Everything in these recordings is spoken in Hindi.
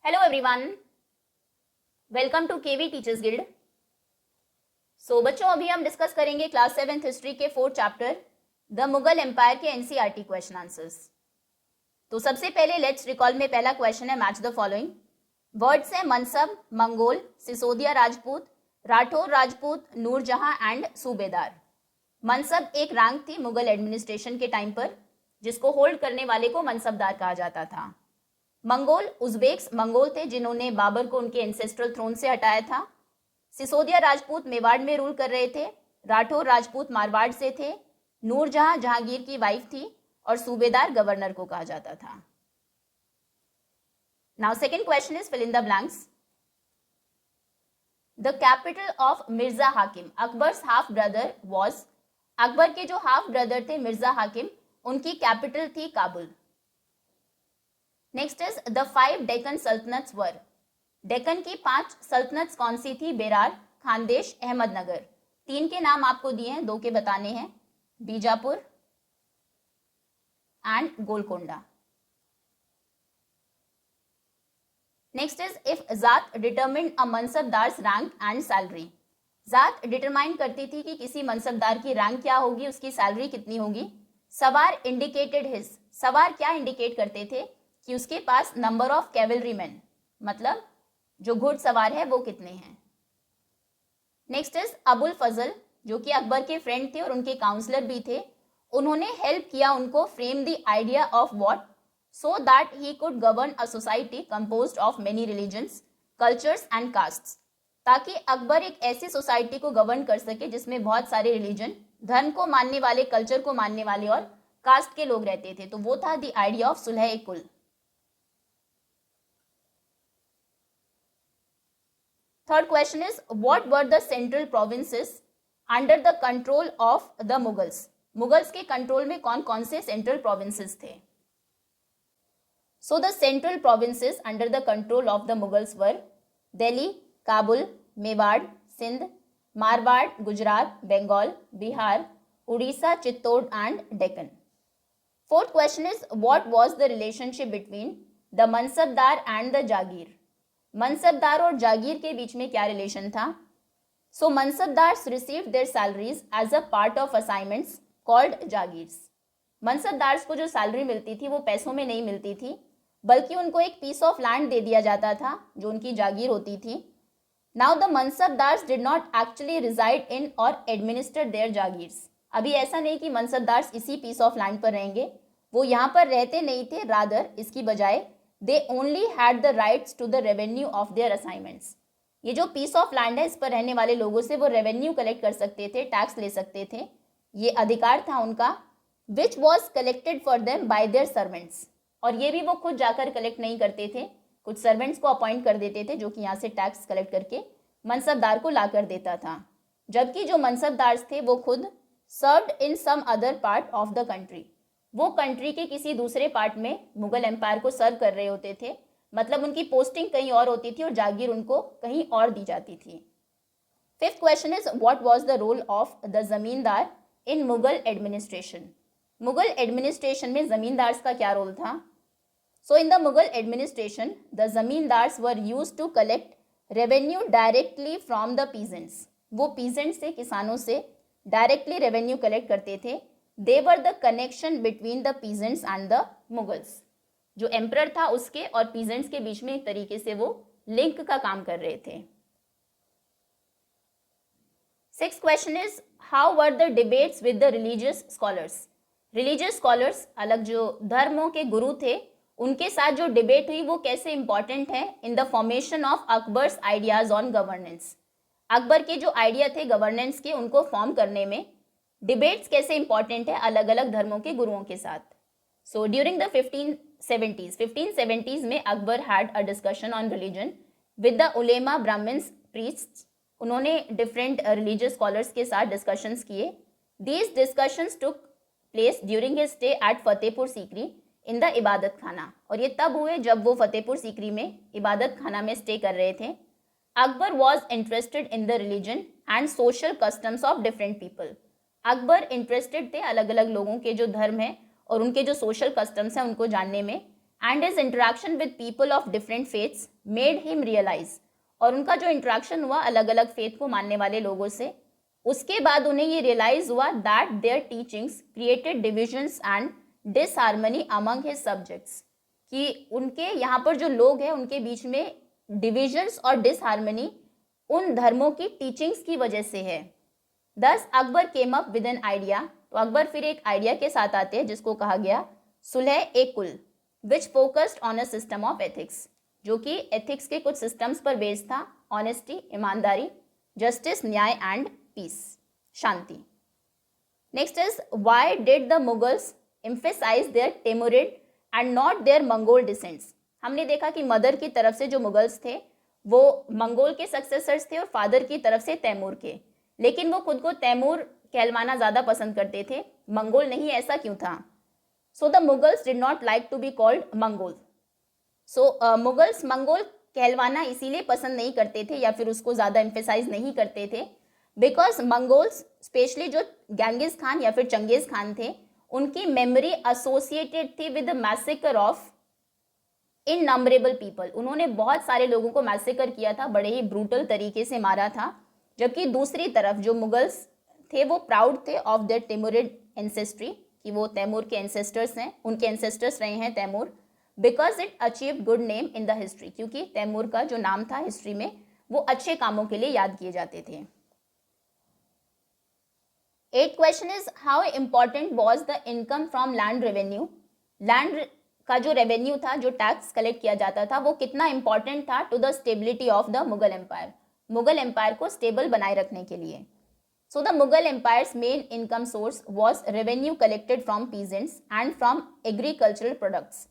Hello everyone, welcome to KV teachers guild. So बच्चों, अभी हम डिस्कस करेंगे क्लास 7th हिस्ट्री के 4th chapter the Mughal empire के एनसीईआरटी क्वेश्चन आंसर्स। तो सबसे पहले लेट्स रिकॉल में पहला क्वेश्चन है मैच द फॉलोइंग। वर्ड्स है मनसब, मंगोल, सिसोदिया राजपूत, राठौर राजपूत, नूरजहां एंड सूबेदार। मनसब एक रैंक थी मुगल एडमिनिस्ट्रेशन के टाइम पर, जिसको होल्ड करने वाले को मनसबदार कहा जाता था। मंगोल, उज्बेक्स मंगोल थे जिन्होंने बाबर को उनके एंसेस्ट्रल थ्रोन से हटाया था। सिसोदिया राजपूत मेवाड़ में रूल कर रहे थे। राठौर राजपूत मारवाड़ से थे। नूरजहां जहांगीर की वाइफ थी और सूबेदार गवर्नर को कहा जाता था। Now second question is fill in the blanks. The capital of Mirza Hakim, Akbar's half brother was. Akbar के जो हाफ ब्रदर थे मिर्जा हाकिम, उनकी कैपिटल थी Kabul. Next is the 5 Deccan sultanates were. Deccan की 5 सल्तनत्स कौन सी थी? बेरार, खानदेश, अहमदनगर। 3 के नाम आपको दिए हैं, 2 के बताने हैं, Bijapur and Golconda. Next is if zat determined a mansabdar's rank and salary. Zat determine करती थी कि किसी मनसबदार की रैंक क्या होगी, उसकी सैलरी कितनी होगी। सवार इंडिकेटेड हिज, सवार क्या इंडिकेट करते थे कि उसके पास नंबर ऑफ कैवलरी मैन, मतलब जो घुड़सवार है वो कितने हैं। नेक्स्ट इज अबुल फजल, जो कि अकबर के फ्रेंड थे और उनके काउंसलर भी थे। उन्होंने हेल्प किया उनको frame the idea of what, so that he could govern a society composed of many religions, cultures and castes, ताकि अकबर एक ऐसी सोसाइटी को गवर्न कर सके जिसमें बहुत सारे रिलीजन, धर्म को मानने वाले, कल्चर को मानने वाले और कास्ट के लोग रहते थे। तो वो था द आइडिया ऑफ सुलह ए कुल। Third question is what were the central provinces under the control of the Mughals? Mughals के कंट्रोल में कौन कौन से सेंट्रल प्रोविंसेस थे? So the central provinces under the control of the Mughals were Delhi, Kabul, Mewar, Sindh, Marwar, Gujarat, Bengal, Bihar, Odisha, Chittor and Deccan. Fourth question is what was the relationship between the Mansabdar and the Jagir? Mansabdar और जागीर के बीच में क्या रिलेशन था? So mansabdars received their salaries as a part of assignments called jagirs. Mansabdars को जो सैलरी मिलती थी वो पैसों में नहीं मिलती थी, बल्कि उनको एक पीस ऑफ लैंड दे दिया जाता था जो उनकी जागीर होती थी। Now the mansabdars did not actually reside in or administer there jagirs. अभी ऐसा नहीं कि मनसबदार्स इसी पीस ऑफ लैंड पर रहेंगे, वो यहाँ पर रहते नहीं थे, रादर इसकी बजाय they only had the rights to the revenue of their assignments। ये जो पीस ऑफ लैंड है, इस पर रहने वाले लोगों से वो रेवेन्यू कलेक्ट कर सकते थे, टैक्स ले सकते थे, ये अधिकार था उनका। Which was collected for them by there servants, और ये भी वो खुद जाकर कलेक्ट नहीं करते थे, कुछ सर्वेंट्स को अपॉइंट कर देते थे जो कि यहाँ से टैक्स कलेक्ट करके मनसबदार को ला कर देता था। जबकि जो मनसबदार थे वो खुद served in some other part of the country, वो कंट्री के किसी दूसरे पार्ट में मुगल एम्पायर को सर्व कर रहे होते थे, मतलब उनकी पोस्टिंग कहीं और होती थी और जागीर उनको कहीं और दी जाती थी। Fifth question is what was the role of the zamindar in Mughal administration. Mughal administration में जमींदार्स का क्या रोल था? So in the Mughal administration the zamindars were used to collect revenue directly from the peasants. वो पीजेंट से, किसानों से डायरेक्टली रेवेन्यू कलेक्ट करते थे। They were the connection between the peasants and the Mughals। जो एम्परर था उसके और पीजेंट्स के बीच में एक तरीके से वो लिंक का काम कर रहे थे। Sixth question is how were the debates with the religious scholars. Religious scholars, अलग जो धर्मों के गुरु थे, उनके साथ जो डिबेट हुई वो कैसे इंपॉर्टेंट है in the formation of Akbar's ideas on governance. Akbar के जो आइडिया थे गवर्नेंस के, उनको फॉर्म करने में डिबेट्स कैसे इंपॉर्टेंट है अलग अलग धर्मों के गुरुओं के साथ। सो ड्यूरिंग द 1570s में Akbar had a discussion on religion with the ulema, Brahmins, priests. उन्होंने डिफरेंट रिलीजियस स्कॉलर्स के साथ डिस्कशंस किए। These discussions took place during his stay at Fatehpur Sikri in the Ibadat Khana, और ये तब हुए जब वो फतेहपुर सीकरी में इबादत खाना में स्टे कर रहे थे। Akbar was interested in the religion and social customs of different people. Akbar interested थे अलग अलग लोगों के जो धर्म है और उनके जो सोशल कस्टम्स हैं उनको जानने में। And his interaction with people of different faiths made him realise, और उनका जो इंटरेक्शन हुआ अलग अलग फेथ को मानने वाले लोगों से, उसके बाद उन्हें ये रियलाइज हुआ that their teachings created divisions and disharmony among his subjects, कि उनके यहाँ पर जो लोग हैं उनके बीच में डिविजन्स और डिसहार्मनी उन धर्मों की टीचिंग्स की वजह से है। दस Akbar came up with an idea, तो अकबर फिर एक आइडिया के साथ आते हैं जिसको कहा गया sulh e kul, which focused on a system of ethics, जो कि एथिक्स के कुछ सिस्टम्स पर बेस्ड था, ऑनेस्टी ईमानदारी, जस्टिस न्याय एंड पीस शांति। Next is why did the Mughals emphasise their Timurid and not their Mongol descents. हमने देखा कि मदर की तरफ से जो मुगल्स थे वो मंगोल के सक्सेसर्स थे और फादर की तरफ से तैमूर के, लेकिन वो खुद को तैमूर कहलवाना ज़्यादा पसंद करते थे, मंगोल नहीं। ऐसा क्यों था? So the Mughals did not like to be called Mongol. So Mughals Mongol कहलवाना इसीलिए पसंद नहीं करते थे या फिर उसको ज़्यादा एम्फेसाइज नहीं करते थे बिकॉज मंगोल्स स्पेशली जो गेंगिस खान या फिर चंगेज खान थे उनकी मेमोरी एसोसिएटेड थी with the massacre of innumerable people. उन्होंने बहुत सारे लोगों को मैसेकर किया था, बड़े ही ब्रूटल तरीके से मारा था। जबकि दूसरी तरफ जो मुगल्स थे वो प्राउड थे ऑफ देयर टिमुरिड एंसेस्ट्री, कि वो तैमूर के एंसेस्टर्स हैं, उनके एंसेस्टर्स रहे हैं Timur, because it achieve good name in the history, क्योंकि तैमूर का जो नाम था हिस्ट्री में वो अच्छे कामों के लिए याद किए जाते थे। 8th question is how important was the income from land revenue. Land का जो रेवेन्यू था, जो टैक्स कलेक्ट किया जाता था, वो कितना इंपॉर्टेंट था to the stability of the Mughal empire, Mughal empire को स्टेबल बनाए रखने के लिए। So the Mughal empire's main income source was revenue collected from peasants and from agricultural products.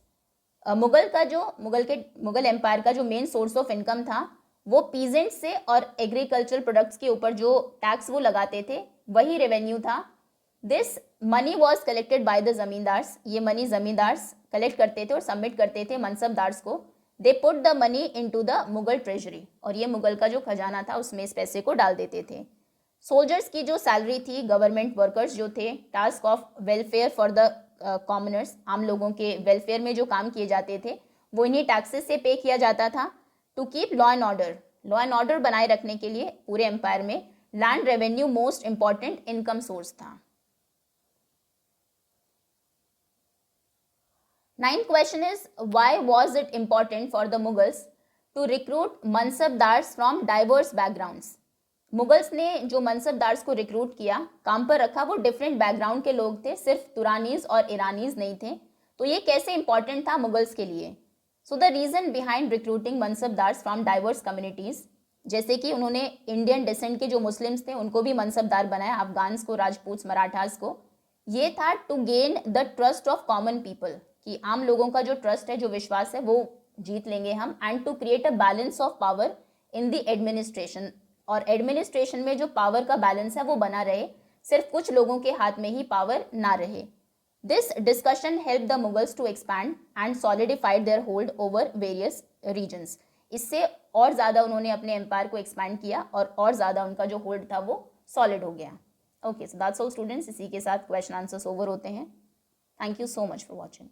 Mughal empire का जो मेन सोर्स ऑफ इनकम था वो पीजेंट से और एग्रीकल्चरल प्रोडक्ट्स के ऊपर जो टैक्स वो लगाते थे वही रेवेन्यू था। This money was collected by the zamindars, ये मनी जमींदार्स कलेक्ट करते थे और सबमिट करते थे मनसबदार्स को। They put the money into the Mughal treasury, और ये मुगल का जो खजाना था उसमें इस पैसे को डाल देते थे। सोल्जर्स की जो सैलरी थी, गवर्नमेंट वर्कर्स जो थे, task of welfare for the commoners, आम लोगों के वेलफेयर में जो काम किए जाते थे वो इन्हीं टैक्सेस से पे किया जाता था। To keep law and order बनाए रखने के लिए पूरे एम्पायर में land revenue most important income source था। 9th question is why was it important for the Mughals to recruit mansabdars from diverse backgrounds। Mughals ने जो मनसबदार्स को रिक्रूट किया, काम पर रखा, वो डिफरेंट बैकग्राउंड के लोग थे, सिर्फ तुरानीज और ईरानीज नहीं थे। तो ये कैसे इंपॉर्टेंट था मुगल्स के लिए? So the reason behind recruiting mansabdars from diverse communities, जैसे कि उन्होंने इंडियन डिसेंट के जो मुस्लिम्स थे उनको भी मनसबदार बनाया, अफगान्स को, राजपूत, मराठास को। ये था to gain the trust of common people, कि आम लोगों का जो ट्रस्ट है, जो विश्वास है, वो जीत लेंगे हम। And to create a balance of power in the administration, और एडमिनिस्ट्रेशन में जो पावर का बैलेंस है वो बना रहे, सिर्फ कुछ लोगों के हाथ में ही पावर ना रहे। This discussion help the Mughals to expand and solidified their hold over various regions. इससे और ज़्यादा उन्होंने अपने एम्पायर को एक्सपैंड किया और ज़्यादा उनका जो होल्ड था वो सॉलिड हो गया। Okay, so that's all students, इसी के साथ क्वेश्चन आंसर्स ओवर होते हैं। Thank you so much for watching.